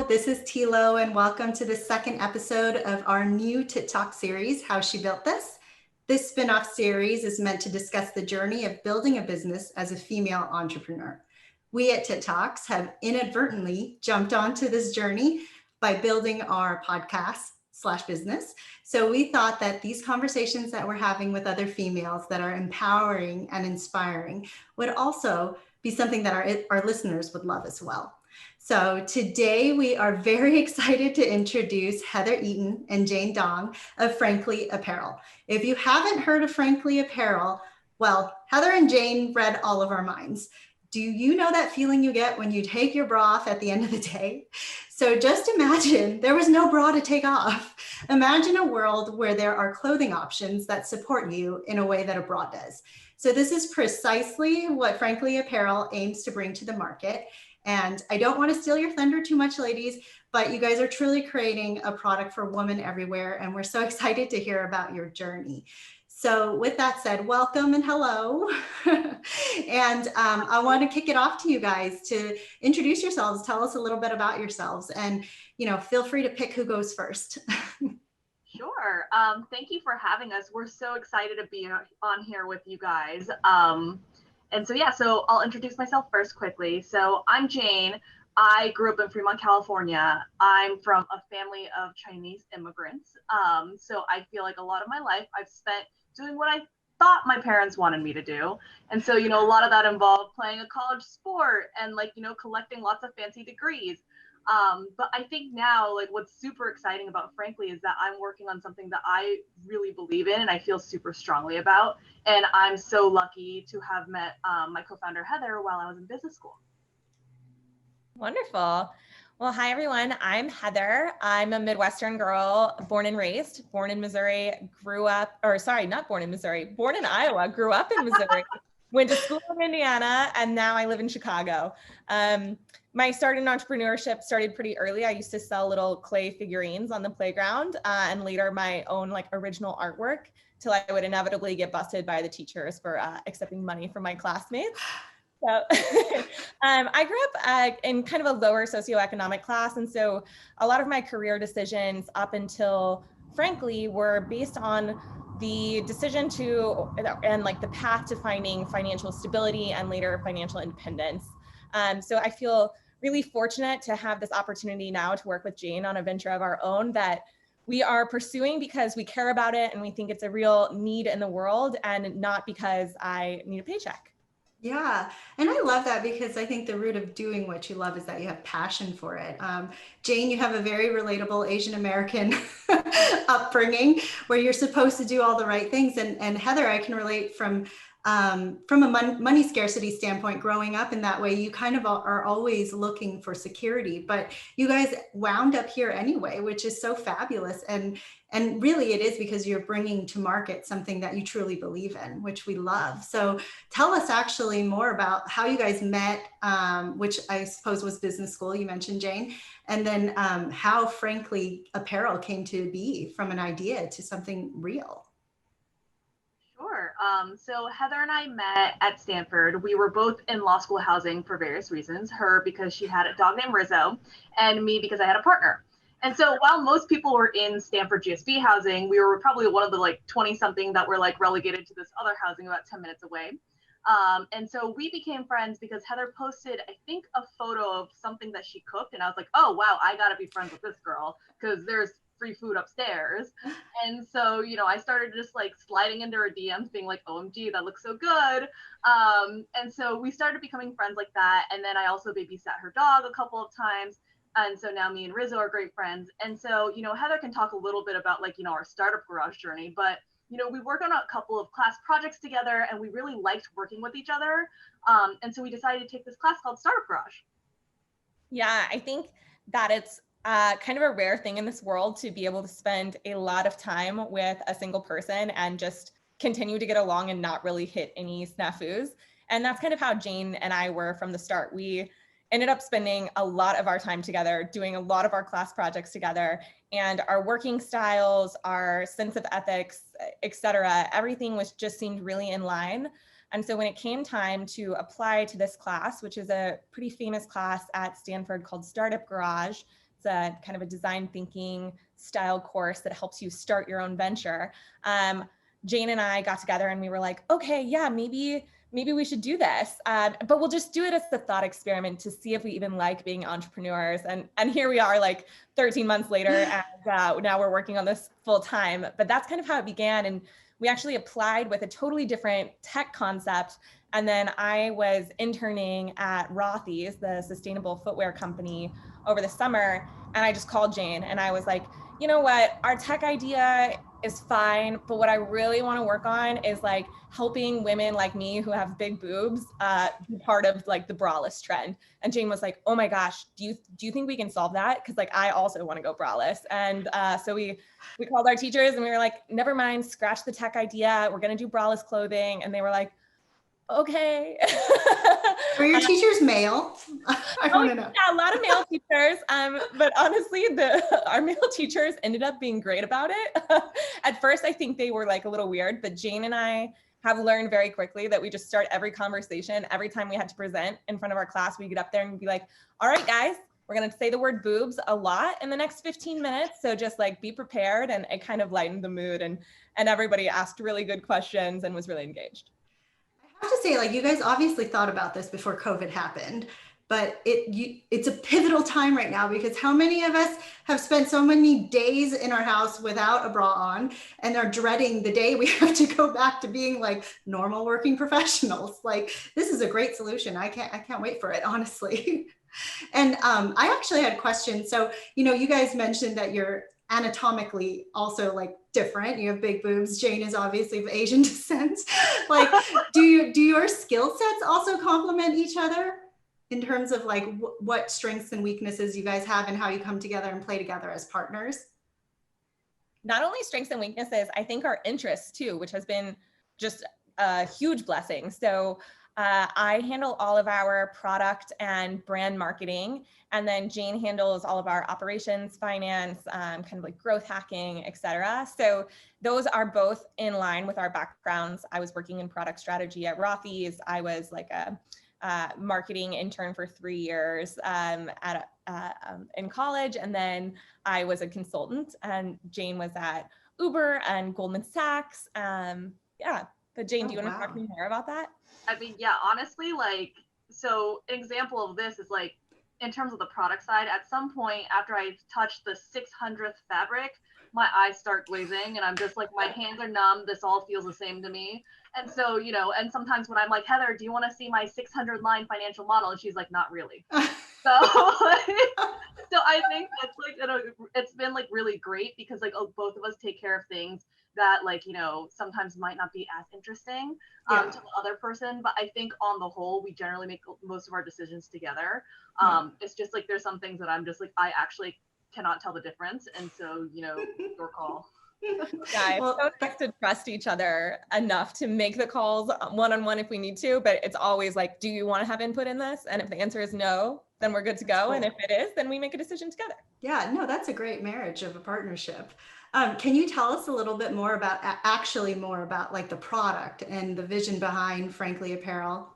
this is Tilo, and welcome to the second episode of our new TikTok series, How She Built This. This spin-off series is meant to discuss the journey of building a business as a female entrepreneur. We at TikToks have inadvertently jumped onto this journey by building our podcast/business. So we thought that these conversations that we're having with other females that are empowering and inspiring would also be something that our listeners would love as well. So today we are very excited to introduce Heather Eaton and Jane Dong of Frankly Apparel. If you haven't heard of Frankly Apparel, well, Heather and Jane read all of our minds. Do you know that feeling you get when you take your bra off at the end of the day? So just imagine there was no bra to take off. Imagine a world where there are clothing options that support you in a way that a bra does. So this is precisely what Frankly Apparel aims to bring to the market. And I don't want to steal your thunder too much, ladies, but you guys are truly creating a product for women everywhere. And we're so excited to hear about your journey. So with that said, welcome and hello. And I want to kick it off to you guys to introduce yourselves, tell us a little bit about yourselves, and feel free to pick who goes first. Sure. Thank you for having us. We're so excited to be on here with you guys. So I'll introduce myself first quickly. So I'm Jane. I grew up in Fremont, California. I'm from a family of Chinese immigrants. So I feel like a lot of my life I've spent doing what I thought my parents wanted me to do. And so, a lot of that involved playing a college sport and collecting lots of fancy degrees. But I think now, what's super exciting about Frankly is that I'm working on something that I really believe in and I feel super strongly about. And I'm so lucky to have met my co-founder Heather while I was in business school. Wonderful. Well, hi, everyone. I'm Heather. I'm a Midwestern girl, born and raised, born in Missouri, born in Iowa, grew up in Missouri, went to school in Indiana, and now I live in Chicago. My start in entrepreneurship started pretty early. I used to sell little clay figurines on the playground and later my own original artwork till I would inevitably get busted by the teachers for accepting money from my classmates. So I grew up in kind of a lower socioeconomic class. And so a lot of my career decisions up until Frankly were based on the decision to, and the path to finding financial stability and later financial independence. So I feel really fortunate to have this opportunity now to work with Jane on a venture of our own that we are pursuing because we care about it and we think it's a real need in the world and not because I need a paycheck. Yeah, and I love that because I think the root of doing what you love is that you have passion for it. Jane, you have a very relatable Asian American upbringing where you're supposed to do all the right things. And Heather, I can relate from a money scarcity standpoint, growing up in that way, you kind of are always looking for security, but you guys wound up here anyway, which is so fabulous. And really it is because you're bringing to market something that you truly believe in, which we love. So tell us actually more about how you guys met, which I suppose was business school, you mentioned, Jane, and then how Frankly Apparel came to be from an idea to something real. Sure. So Heather and I met at Stanford. We were both in law school housing for various reasons. Her because she had a dog named Rizzo, and me because I had a partner. And so while most people were in Stanford GSB housing, we were probably one of the 20 something that were relegated to this other housing about 10 minutes away. And so we became friends because Heather posted, I think, a photo of something that she cooked. And I was like, oh, wow, I got to be friends with this girl because there's free food upstairs. And so, I started just sliding into her DMs being like, OMG, that looks so good. And so we started becoming friends like that. And then I also babysat her dog a couple of times. And so now me and Rizzo are great friends. And so, Heather can talk a little bit about our startup garage journey, but we worked on a couple of class projects together and we really liked working with each other. And so we decided to take this class called Startup Garage. Yeah, I think that it's kind of a rare thing in this world to be able to spend a lot of time with a single person and just continue to get along and not really hit any snafus. And that's kind of how Jane and I were from the start. We ended up spending a lot of our time together, doing a lot of our class projects together, and our working styles, our sense of ethics, et cetera, everything just seemed really in line. And so when it came time to apply to this class, which is a pretty famous class at Stanford called Startup Garage, It's a kind of a design thinking style course that helps you start your own venture. Jane and I got together and we were like, okay, yeah, maybe we should do this, but we'll just do it as a thought experiment to see if we even like being entrepreneurs. And here we are, like 13 months later, and now we're working on this full time. But that's kind of how it began. And we actually applied with a totally different tech concept. And then I was interning at Rothy's, the sustainable footwear company, over the summer. And I just called Jane and I was like, you know what, our tech idea is fine, but what I really want to work on is like helping women like me who have big boobs be part of like the braless trend. And Jane was like, oh my gosh, do you think we can solve that? Because like I also want to go braless. And so we called our teachers and we were like, never mind, scratch the tech idea, we're gonna do braless clothing. And they were like, okay. Were your teachers male? I want to know. Yeah, a lot of male teachers, but honestly, our male teachers ended up being great about it. At first, I think they were like a little weird, but Jane and I have learned very quickly that we just start every conversation. Every time we had to present in front of our class, we get up there and be like, all right, guys, we're going to say the word boobs a lot in the next 15 minutes. So just like be prepared. And it kind of lightened the mood, and everybody asked really good questions and was really engaged. I have to say, like, you guys obviously thought about this before COVID happened, but it's a pivotal time right now, because how many of us have spent so many days in our house without a bra on and are dreading the day we have to go back to being like normal working professionals? Like, this is a great solution. I can't wait for it, honestly. And I actually had questions. So, you guys mentioned that you're anatomically also like different. You have big boobs. Jane is obviously of Asian descent. Like, do your skill sets also complement each other in terms of like what strengths and weaknesses you guys have and how you come together and play together as partners? Not only strengths and weaknesses, I think our interests too, which has been just a huge blessing. So I handle all of our product and brand marketing, and then Jane handles all of our operations, finance, kind of like growth hacking, et cetera. So those are both in line with our backgrounds. I was working in product strategy at Rothy's. I was like a marketing intern for 3 years in college, and then I was a consultant, and Jane was at Uber and Goldman Sachs. Yeah, but Jane, do you want to talk more about that? I mean, yeah, honestly, like, so an example of this is like, in terms of the product side, at some point after I've touched the 600th fabric, my eyes start glazing and I'm just like, my hands are numb. This all feels the same to me. And so, and sometimes when I'm like, Heather, do you want to see my 600 line financial model? And she's like, not really. So I think that's like, it's been like really great, because like both of us take care of things that like, sometimes might not be as interesting to the other person. But I think on the whole, we generally make most of our decisions together. It's just like, there's some things that I'm just like, I actually cannot tell the difference. And so, your call. Yeah, it's so nice to trust each other enough to make the calls one-on-one if we need to, but it's always like, do you want to have input in this? And if the answer is no, then we're good to go. And if it is, then we make a decision together. Yeah, no, that's a great marriage of a partnership. Can you tell us a little bit more about like the product and the vision behind Frankly Apparel?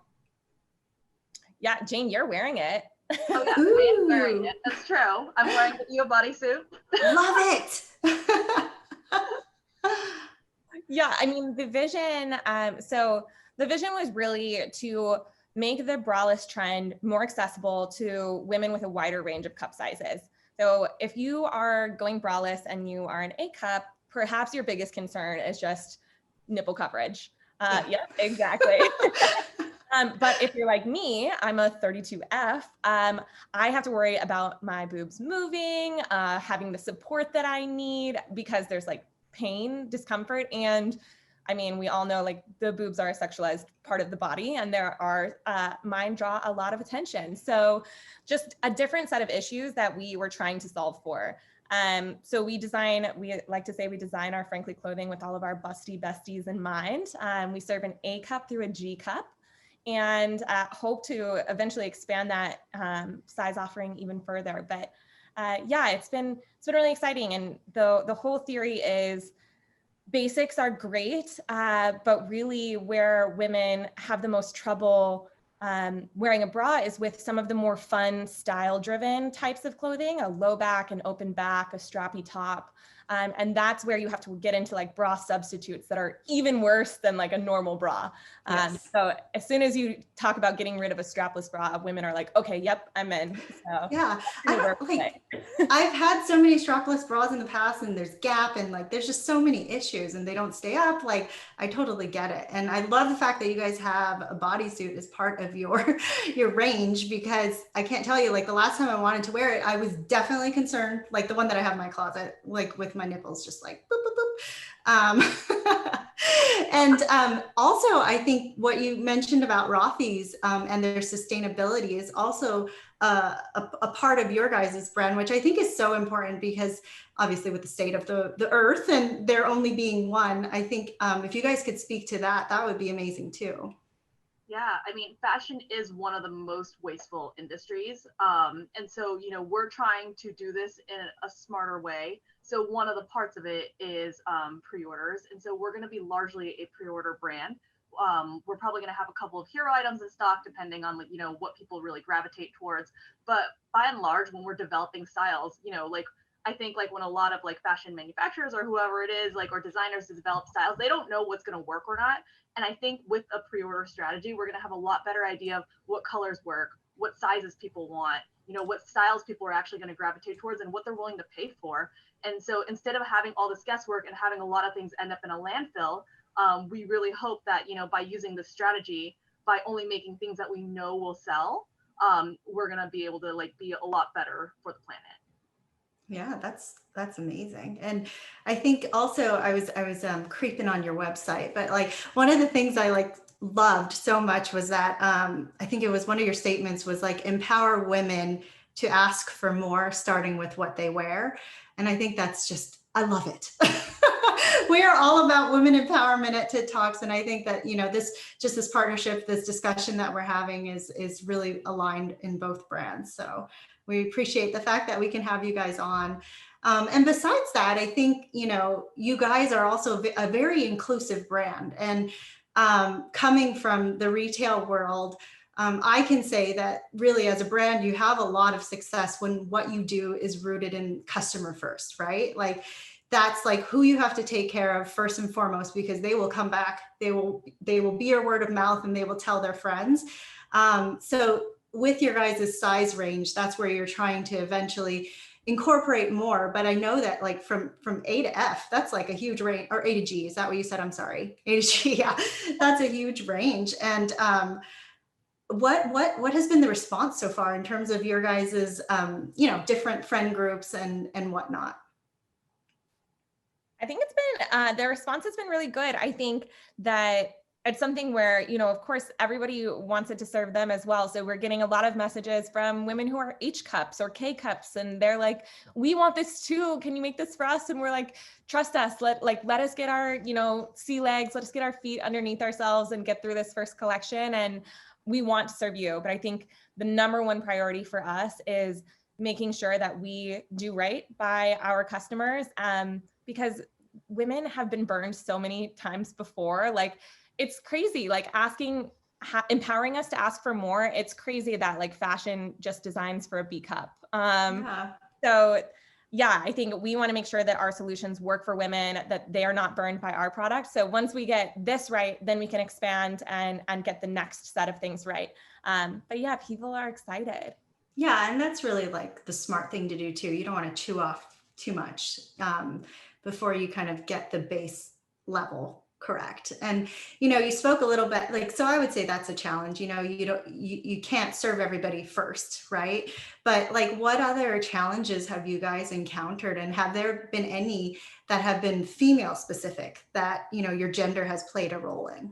Yeah, Jane, you're wearing it. Oh yeah, I am wearing it. That's true. I'm wearing a bodysuit. Love it. Yeah, I mean, the vision, so the vision was really to make the braless trend more accessible to women with a wider range of cup sizes. So if you are going braless and you are an A cup, perhaps your biggest concern is just nipple coverage. Yeah, exactly. But if you're like me, I'm a 32F, I have to worry about my boobs moving, having the support that I need, because there's like pain, discomfort. And I mean, we all know like the boobs are a sexualized part of the body, and mine draw a lot of attention. So just a different set of issues that we were trying to solve for. So we like to say we design our Frankly clothing with all of our busty besties in mind. We serve an A cup through a G cup, and hope to eventually expand that size offering even further. But yeah, it's been really exciting. And the whole theory is basics are great, but really where women have the most trouble wearing a bra is with some of the more fun, style-driven types of clothing, a low back, an open back, a strappy top. And that's where you have to get into like bra substitutes that are even worse than like a normal bra. Yes. So as soon as you talk about getting rid of a strapless bra, women are like, okay, yep, I'm in. So Yeah, I don't like, I've had so many strapless bras in the past, and there's gap, and like there's just so many issues, and they don't stay up. Like, I totally get it. And I love the fact that you guys have a bodysuit as part of your your range, because I can't tell you, like the last time I wanted to wear it, I was definitely concerned, like the one that I have in my closet, like with my nipples just like boop boop boop. And also, I think what you mentioned about Rothy's and their sustainability is also a part of your guys' brand, which I think is so important, because obviously with the state of the earth and there only being one, I think if you guys could speak to that, that would be amazing too. Yeah, I mean, fashion is one of the most wasteful industries. And so, you know, we're trying to do this in a smarter way. So one of the parts of it is pre-orders. And so we're going to be largely a pre-order brand. We're probably going to have a couple of hero items in stock, depending on, you know, what people really gravitate towards. But by and large, when we're developing styles, you know, like, I think like when a lot of like fashion manufacturers or whoever it is, like, or designers develop styles, they don't know what's going to work or not. And I think with a pre-order strategy, we're going to have a lot better idea of what colors work, what sizes people want, you know, what styles people are actually going to gravitate towards and what they're willing to pay for. And so instead of having all this guesswork and having a lot of things end up in a landfill, we really hope that, you know, by using this strategy, by only making things that we know will sell, we're going to be able to like be a lot better for the planet. Yeah, that's amazing. And I think also I was creeping on your website, but like one of the things I like loved so much was that I think it was one of your statements was like empower women to ask for more, starting with what they wear. And I think that's just, I love it. We are all about women empowerment at Tit Talks, and I think that, you know, this partnership, this discussion that we're having is really aligned in both brands. So we appreciate the fact that we can have you guys on. And besides that, I think, you know, you guys are also a very inclusive brand. And coming from the retail world, I can say that really as a brand, you have a lot of success when what you do is rooted in customer first, right? Like that's like who you have to take care of first and foremost, because they will come back, they will be your word of mouth, and they will tell their friends. So with your guys' size range, that's where you're trying to eventually incorporate more. But I know that like from A to F, that's like a huge range, or A to G, is that what you said? I'm sorry. A to G, yeah, that's a huge range. And what has been the response so far in terms of your guys's you know, different friend groups and whatnot? I think it's been, the response has been really good. I think that it's something where, you know, of course, everybody wants it to serve them as well. So we're getting a lot of messages from women who are H cups or K cups, and they're like, we want this too. Can you make this for us? And we're like, trust us, let us get our, you know, sea legs, let us get our feet underneath ourselves and get through this first collection. And we want to serve you. But I think the number one priority for us is making sure that we do right by our customers, because women have been burned so many times before. Like, it's crazy, like empowering us to ask for more. It's crazy that like fashion just designs for a B cup. Yeah. So yeah, I think we want to make sure that our solutions work for women, that they are not burned by our product. So once we get this right, then we can expand and get the next set of things right. But yeah, people are excited. Yeah, and that's really like the smart thing to do too. You don't want to chew off too much before you kind of get the base level correct. And you know, you spoke a little bit like, so I would say that's a challenge. You know, you can't serve everybody first, right? But like, what other challenges have you guys encountered, and have there been any that have been female specific that, you know, your gender has played a role in?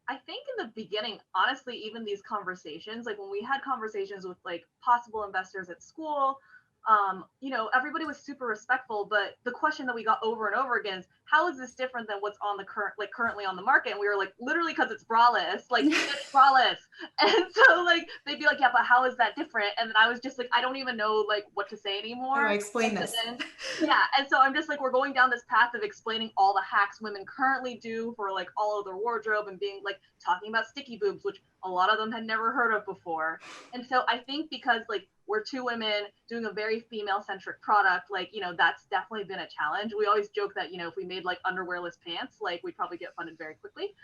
I think in the beginning, honestly, even these conversations, like when we had conversations with like possible investors at school, you know, everybody was super respectful, but the question that we got over and over again is, how is this different than what's on the currently on the market? And we were like, literally, because it's braless, like it's braless. And so like they'd be like, yeah, but how is that different? And then I was just like, I don't even know like what to say anymore. Oh, explain this. Yeah, and so I'm just like, we're going down this path of explaining all the hacks women currently do for like all of their wardrobe, and being like talking about sticky boobs, which a lot of them had never heard of before. And so I think because like we're two women doing a very female centric product, like, you know, that's definitely been a challenge. We always joke that, you know, if we made like underwearless pants, like we'd probably get funded very quickly.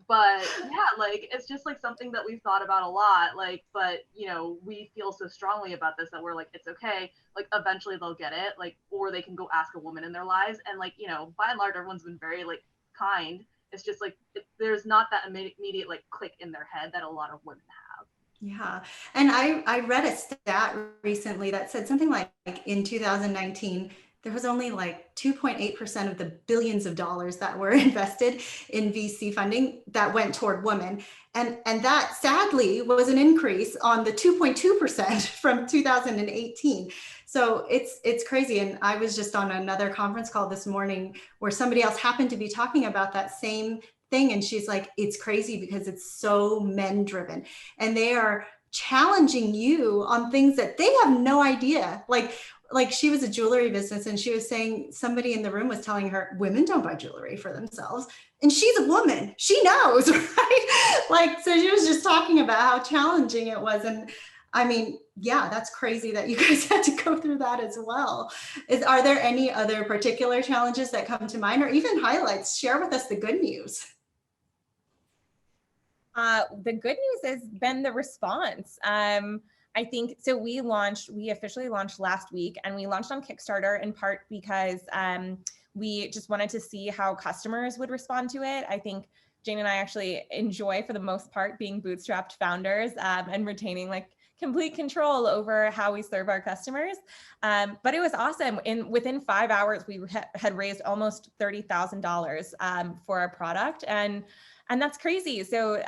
But yeah, like it's just like something that we've thought about a lot, like, but you know, we feel so strongly about this that we're like, it's okay, like eventually they'll get it, like, or they can go ask a woman in their lives. And like, you know, by and large, everyone's been very like kind. It's just like there's not that immediate like click in their head that a lot of women have. Yeah. And I read a stat recently that said something like in 2019, there was only like 2.8% of the billions of dollars that were invested in VC funding that went toward women. And that sadly was an increase on the 2.2% from 2018. So it's crazy. And I was just on another conference call this morning where somebody else happened to be talking about that same thing. And she's like, it's crazy because it's so men driven and they are challenging you on things that they have no idea. Like she was a jewelry business and she was saying somebody in the room was telling her women don't buy jewelry for themselves. And she's a woman, she knows, right? Like, so she was just talking about how challenging it was. And I mean, yeah, that's crazy that you guys had to go through that as well. Are there any other particular challenges that come to mind or even highlights? Share with us the good news. The good news has been the response. I think, so we officially launched last week, and we launched on Kickstarter in part because we just wanted to see how customers would respond to it. I think Jane and I actually enjoy, for the most part, being bootstrapped founders and retaining like complete control over how we serve our customers. But it was awesome. Within 5 hours, we had raised almost $30,000 for our product. And that's crazy. So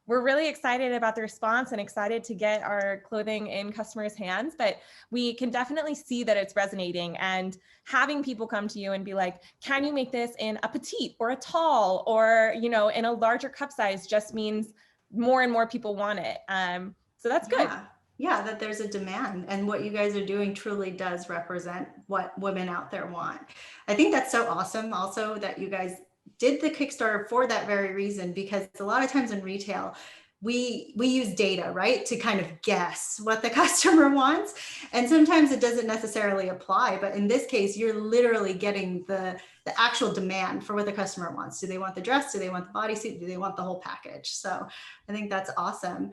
we're really excited about the response and excited to get our clothing in customers' hands, but we can definitely see that it's resonating, and having people come to you and be like, can you make this in a petite or a tall or, you know, in a larger cup size, just means more and more people want it. So that's good. Yeah, that there's a demand, and what you guys are doing truly does represent what women out there want. I think that's so awesome also that you guys did the Kickstarter for that very reason, because a lot of times in retail, we use data, right, to kind of guess what the customer wants. And sometimes it doesn't necessarily apply. But in this case, you're literally getting the actual demand for what the customer wants. Do they want the dress? Do they want the bodysuit? Do they want the whole package? So I think that's awesome.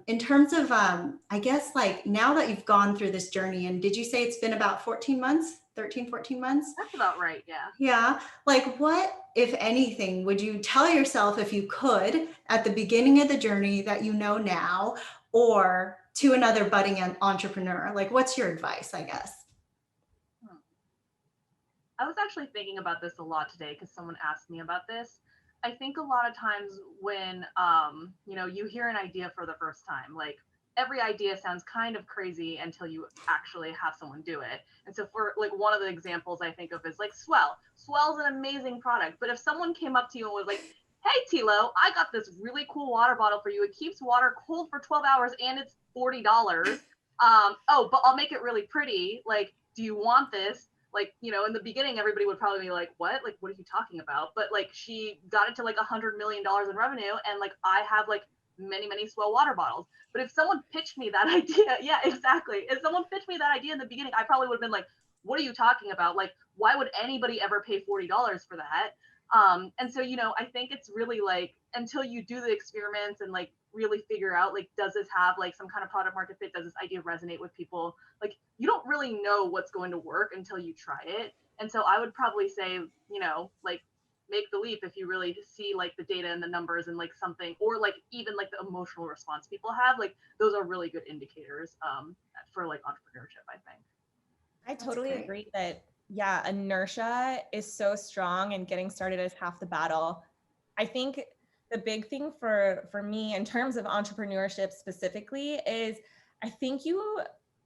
In terms of, I guess, like now that you've gone through this journey, and did you say it's been about 14 months? 13, 14 months? That's about right, yeah. Yeah. Like what, if anything, would you tell yourself if you could at the beginning of the journey that you know now, or to another budding entrepreneur? Like what's your advice, I guess? I was actually thinking about this a lot today because someone asked me about this. I think a lot of times when, you know, you hear an idea for the first time, like every idea sounds kind of crazy until you actually have someone do it. And so for like one of the examples I think of is like Swell. Swell's an amazing product, but if someone came up to you and was like, hey Tilo, I got this really cool water bottle for you. It keeps water cold for 12 hours and it's $40. Oh, but I'll make it really pretty. Like, do you want this? Like, you know, in the beginning, everybody would probably be like, what? Like, what are you talking about? But like, she got it to like $100 million in revenue. And like, I have like many Swell water bottles. But if someone pitched me that idea, yeah, exactly. If someone pitched me that idea in the beginning, I probably would have been like, what are you talking about? Like, why would anybody ever pay $40 for that? And so, you know, I think it's really like, until you do the experiments and like really figure out, like, does this have like some kind of product market fit? Does this idea resonate with people? Like, you don't really know what's going to work until you try it. And so I would probably say, you know, like, make the leap if you really see like the data and the numbers and like something, or like even like the emotional response people have, like those are really good indicators for like entrepreneurship, I think. I totally agree that, yeah, inertia is so strong and getting started is half the battle. I think the big thing for me in terms of entrepreneurship specifically is I think you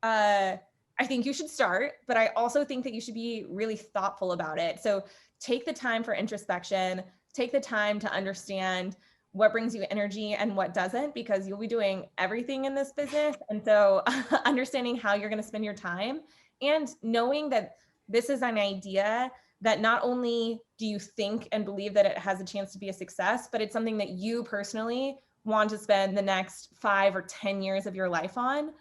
I think you should start, but I also think that you should be really thoughtful about it. So take the time for introspection, take the time to understand what brings you energy and what doesn't, because you'll be doing everything in this business. And so understanding how you're going to spend your time and knowing that this is an idea that not only do you think and believe that it has a chance to be a success, but it's something that you personally want to spend the next 5 or 10 years of your life on.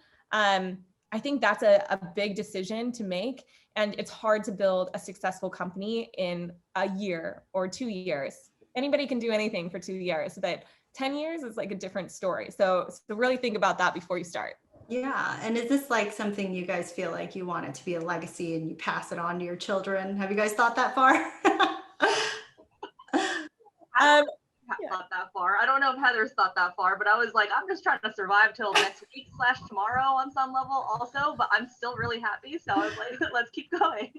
I think that's a big decision to make. And it's hard to build a successful company in a year or 2 years. Anybody can do anything for 2 years, but 10 years is like a different story. So really think about that before you start. Yeah. And is this like something you guys feel like you want it to be a legacy and you pass it on to your children? Have you guys thought that far? Thought that far. I don't know if Heather's thought that far, but I was like, I'm just trying to survive till next week / tomorrow on some level also, but I'm still really happy. So I was like, let's keep going.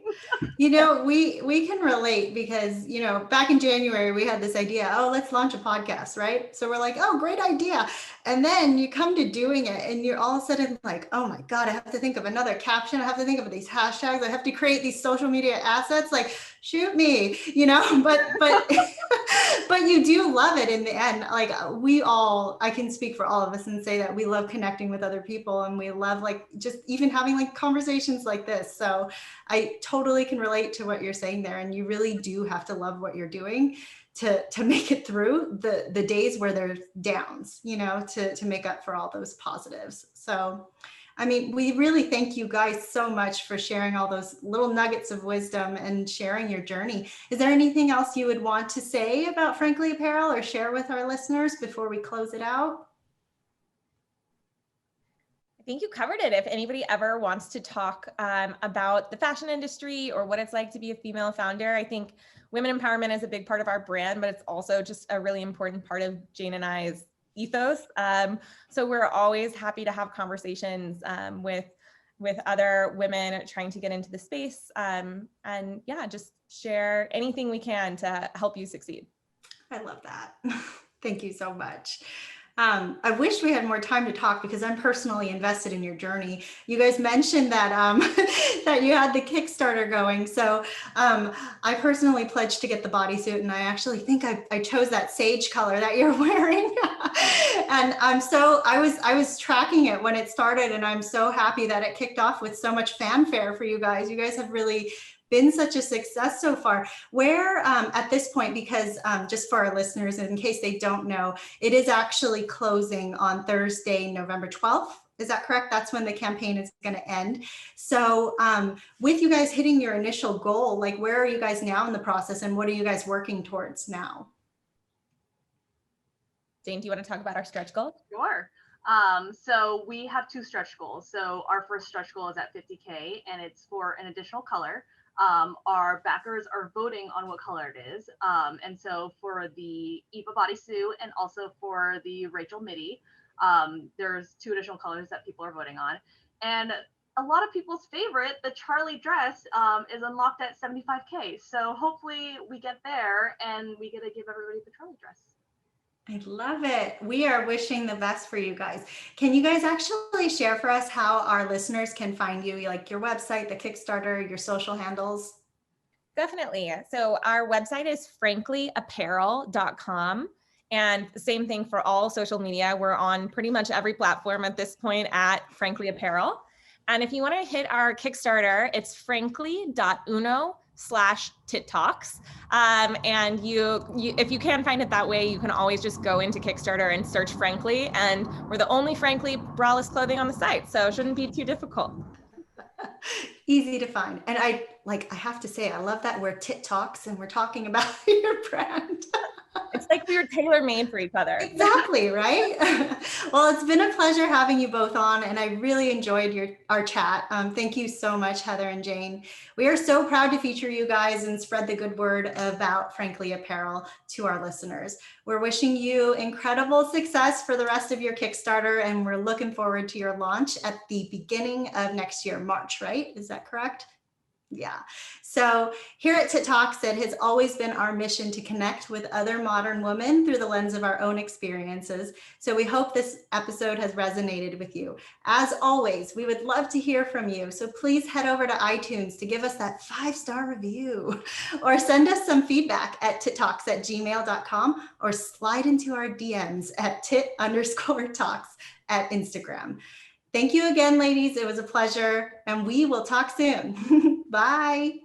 You know, we can relate because, you know, back in January, we had this idea, oh, let's launch a podcast, right? So we're like, oh, great idea. And then you come to doing it and you're all of a sudden like, oh my God, I have to think of another caption. I have to think of these hashtags. I have to create these social media assets. Like, shoot me, you know, but but you do love it in the end. Like I can speak for all of us and say that we love connecting with other people and we love like just even having like conversations like this. So I totally can relate to what you're saying there. And you really do have to love what you're doing to make it through the days where there's downs, you know, to make up for all those positives. So I mean, we really thank you guys so much for sharing all those little nuggets of wisdom and sharing your journey. Is there anything else you would want to say about Frankly Apparel or share with our listeners before we close it out? I think you covered it. If anybody ever wants to talk about the fashion industry or what it's like to be a female founder, I think women empowerment is a big part of our brand, but it's also just a really important part of Jane and I's ethos. So we're always happy to have conversations with other women trying to get into the space, and yeah, just share anything we can to help you succeed. I love that. Thank you so much. I wish we had more time to talk because I'm personally invested in your journey. You guys mentioned that that you had the Kickstarter going. So I personally pledged to get the bodysuit, and I actually think I chose that sage color that you're wearing. And I was tracking it when it started, and I'm so happy that it kicked off with so much fanfare for you guys. You guys have really been such a success so far. Where at this point, because just for our listeners, in case they don't know, it is actually closing on Thursday, November 12th. Is that correct? That's when the campaign is going to end. So with you guys hitting your initial goal, like where are you guys now in the process and what are you guys working towards now? Jane, do you want to talk about our stretch goal? Sure. So we have 2 stretch goals. So our first stretch goal is at 50K and it's for an additional color. Our backers are voting on what color it is. And so for the Eva bodysuit and also for the Rachel midi, there's 2 additional colors that people are voting on. And a lot of people's favorite, the Charlie dress, is unlocked at 75K. So hopefully we get there and we get to give everybody the Charlie dress. I love it. We are wishing the best for you guys. Can you guys actually share for us how our listeners can find you, like your website, the Kickstarter, your social handles? Definitely. So our website is franklyapparel.com. And the same thing for all social media. We're on pretty much every platform at this point at Frankly Apparel. And if you want to hit our Kickstarter, it's frankly.uno/tittalks. And you, if you can find it that way, you can always just go into Kickstarter and search Frankly. And we're the only Frankly braless clothing on the site, so it shouldn't be too difficult. Easy to find. And I have to say, I love that we're Tit Talks and we're talking about your brand. It's like we were tailor-made for each other. Exactly, right? Well, it's been a pleasure having you both on, and I really enjoyed our chat. Thank you so much, Heather and Jane. We are so proud to feature you guys and spread the good word about Frankly Apparel to our listeners. We're wishing you incredible success for the rest of your Kickstarter, and we're looking forward to your launch at the beginning of next year, March, right? Is that correct? Yeah. So here at Tit Talks, it has always been our mission to connect with other modern women through the lens of our own experiences. So we hope this episode has resonated with you. As always, we would love to hear from you. So please head over to iTunes to give us that 5-star review or send us some feedback at tittalks@gmail.com or slide into our DMs at tit_talks at Instagram. Thank you again, ladies. It was a pleasure, and we will talk soon. Bye.